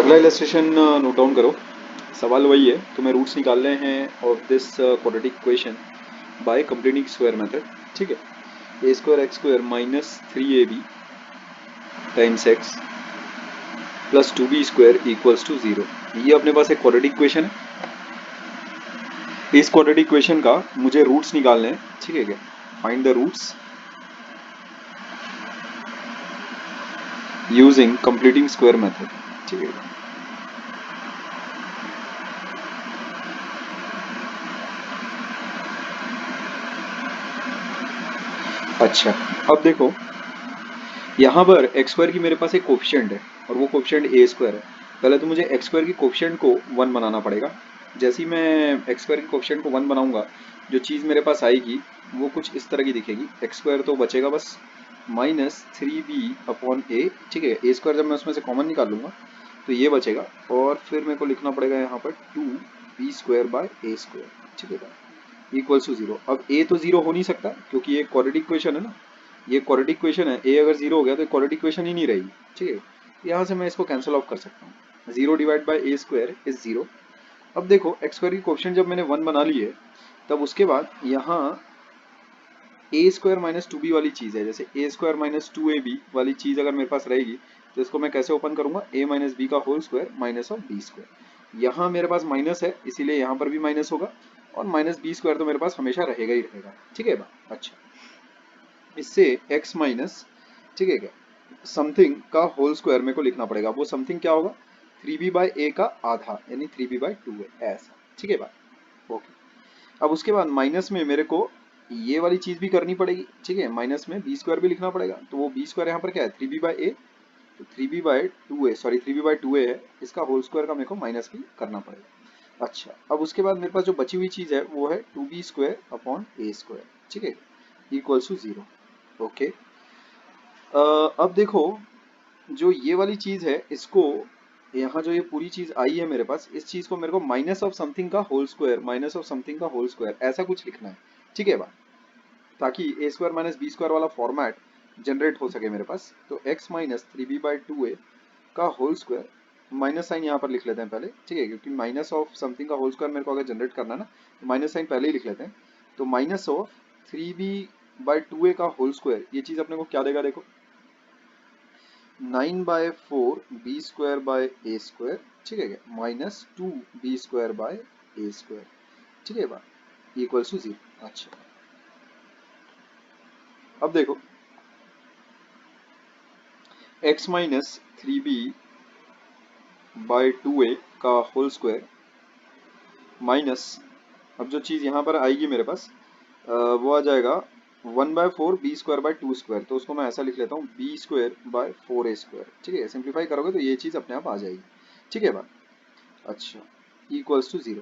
अगला illustration note down करो। सवाल वही है, तुम्हें रूट्स निकालने हैं of this quadratic equation by completing square method. ठीक है, a square x square minus 3ab times x plus 2b square equals to 0। ये अपने पास एक क्वाड्रेटिक इक्वेशन है। इस क्वाड्रेटिक इक्वेशन का मुझे रूट्स निकालने हैं। ठीक है क्या, find the roots using completing square method. ठीक है, अच्छा अब देखो, यहाँ पर एक्स स्क्वायर की मेरे पास एक कोफिशिएंट है और वो कोफिशिएंट ए स्क्वायर है। पहले तो मुझे एक्स स्क्वायर की कोफिशिएंट को 1 बनाना पड़ेगा। जैसे ही मैं एक्स स्क्वायर की कोफिशिएंट को 1 बनाऊंगा, जो चीज़ मेरे पास आएगी वो कुछ इस तरह की दिखेगी। एक्स स्क्वायर तो बचेगा बस -3b/a। ठीक है, ए स्क्वायर जब मैं उसमें से कॉमन निकाल लूंगा तो ये बचेगा और फिर मेरे को लिखना पड़ेगा यहाँ पर 2b² ठीक है, इक्वल्स टू 0। अब ए तो 0 हो नहीं सकता क्योंकि ये क्वाड्रेटिक इक्वेशन है ना, ये क्वाड्रेटिक इक्वेशन है। ए अगर 0 हो गया तो क्वाड्रेटिक इक्वेशन ही नहीं रहेगी। ठीक है, यहाँ से मैं इसको कैंसिल ऑफ कर सकता हूँ। 0 divide by A square is 0। अब देखो, एक्स स्क्वायर की कोफिशिएंट जब मैंने 1 बना ली है, तब उसके बाद यहाँ ए स्क्वायर माइनस 2b वाली चीज़ है। जैसे ए स्क्वायर माइनस 2ab वाली चीज़ अगर मेरे पास रहेगी तो इसको मैं कैसे ओपन करूंगा, a माइनस बी का whole square minus of B square. यहाँ मेरे पास माइनस है इसीलिए यहाँ पर भी माइनस होगा और माइनस बी स्क्वायर तो मेरे पास हमेशा रहेगा ही रहेगा। ठीक है बा, अच्छा इससे x माइनस, ठीक है क्या, समथिंग का होल स्क्वायर मेरे को लिखना पड़ेगा। वो समथिंग क्या होगा, 3b/a का आधा यानी 3b/2 है ऐसा। ठीक है बात, ओके। अब उसके बाद माइनस में मेरे को ये वाली चीज भी करनी पड़ेगी। ठीक है, माइनस में बी स्क्वायर भी लिखना पड़ेगा। तो वो बी स्क्वायर यहाँ पर क्या है, 3b/a, तो 3b/2a, सॉरी 3b/2a है, इसका होल स्क्वायर का मेरे को माइनस भी करना पड़ेगा। अच्छा, अब उसके बाद मेरे पास जो बची हुई चीज है वो है 2b² / a²। ठीक है, इक्वल्स टू 0। ओके, अब देखो, जो ये वाली चीज है इसको, यहाँ जो ये पूरी चीज आई है मेरे पास, इस चीज को मेरे को माइनस ऑफ समथिंग का whole square, minus of something का होल स्क्वायर ऐसा कुछ लिखना है। ठीक है बा, ताकि A square minus B square वाला फॉर्मेट जनरेट हो सके मेरे पास। तो x माइनस 3b/2a का होल स्क्वायर, माइनस साइन यहाँ पर लिख लेते हैं पहले। ठीक है, क्योंकि माइनस ऑफ समथिंग का होल स्क्वायर मेरे को अगर जनरेट करना है ना, तो माइनस साइन पहले ही लिख लेते हैं। तो माइनस ऑफ 3b/2a का होल स्क्वायर, ये चीज अपने को क्या देगा देखो, 9/4 b² / a²। ठीक है, माइनस 2b² / a²। ठीक है बात, इक्वल्स टू 0। अच्छा, अब देखो, x माइनस 3b/2a का होल स्क्वायर माइनस, अब जो चीज़ यहाँ पर आएगी मेरे पास वो आ जाएगा 1/4 b²/2²। तो उसको मैं ऐसा लिख लेता हूँ b²/4a²। ठीक है, सिंप्लीफाई करोगे तो ये चीज़ अपने आप आ जाएगी। ठीक है बात, अच्छा, इक्वल्स टू 0।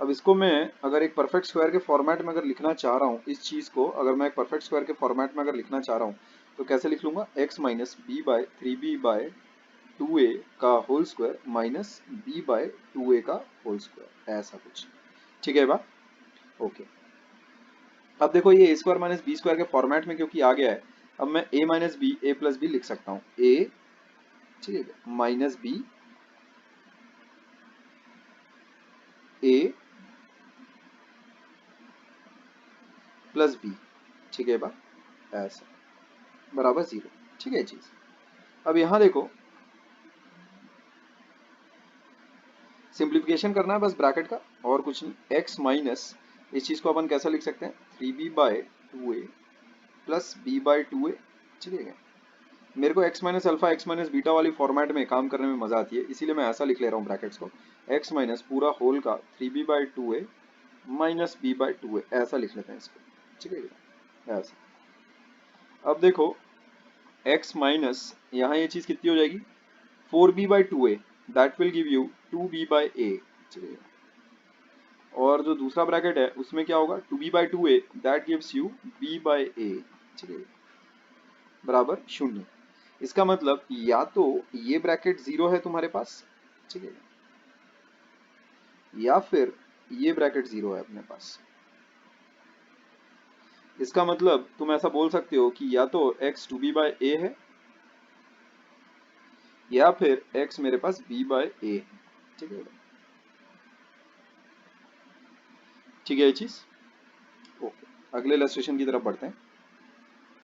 अब इसको मैं अगर एक परफेक्ट स्क्वायर के फॉर्मेट में अगर लिखना चाह रहा हूँ, इस चीज़ को अगर मैं एक परफेक्ट स्क्वायर के फॉर्मेट में अगर लिखना चाह रहा हूँ तो कैसे लिख लूंगा, x माइनस b/3b/2a का होल स्क्वायर माइनस b/2a का होल स्क्वायर ऐसा कुछ। ठीक है बा, ओके। अब देखो, ये A square minus B square के फॉर्मेट में क्योंकि आ गया है, अब मैं a minus B a plus B लिख सकता हूँ। a, ठीक है, minus B a plus B, ठीक है बा, ऐसा बराबर 0। ठीक है चीज, अब यहाँ देखो, सिंप्लीफिकेशन करना है बस ब्रैकेट का और कुछ नहीं। x माइनस, इस चीज को अपन कैसा लिख सकते हैं, 3b/2a प्लस b/2a। ठीक है, मेरे को x minus alpha x minus beta वाली फॉर्मेट में काम करने में मजा आती है, इसीलिए मैं ऐसा लिख ले रहा हूँ ब्रैकेट्स को, x माइनस पूरा होल का 3b/2a माइनस b/2a ऐसा लिख लेते हैं इसको। ठीक है, ऐसा। अब देखो, x माइनस यहाँ ये चीज कितनी हो जाएगी, 4b/2a, that will give you 2b/a। ठीक है, और जो दूसरा ब्रैकेट है उसमें क्या होगा, 2b/2a that gives you b/a। ठीक है, बराबर 0। इसका मतलब या तो ये ब्रैकेट 0 है तुम्हारे पास, ठीक है, या फिर ये ब्रैकेट 0 है अपने पास। इसका मतलब तुम ऐसा बोल सकते हो कि या तो x 2b/a है या फिर x मेरे पास b बाय ए है। ठीक है, ठीक है ये चीज। ओके, अगले इलस्ट्रेशन की तरफ बढ़ते हैं।